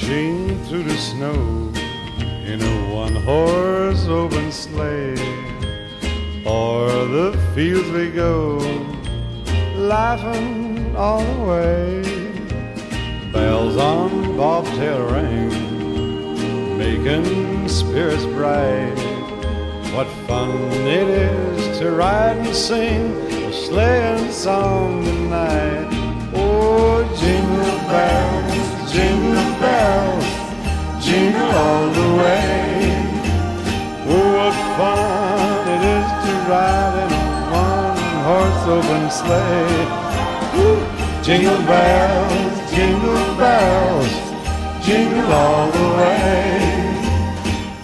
dashing through the snow in a one-horse open sleigh. O'er the fields we go, laughing all the way. Bells on bobtail ring, making spirits bright. What fun it is to ride and sing a sleighing song tonight. Oh, jingle bells, jingle bells, jingle all the way. Oh, what fun it is to ride in a one-horse open sleigh. Woo! Jingle bells, jingle all the way.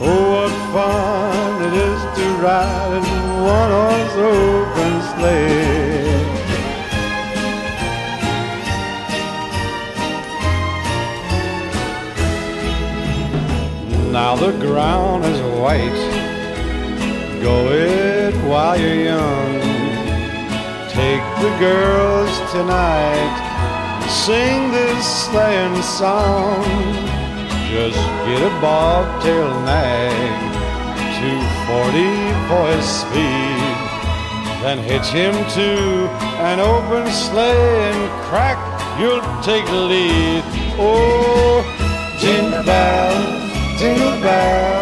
Oh, what fun it is to ride in a one-horse open sleigh. Now the ground is white, go it while you're young. Take the girls tonight, sing this sleighing song. Just get a bobtail nag, 240 for his speed, then hitch him to an open sleigh and crack, you'll take the lead. Oh, jingle bells, jingle bells,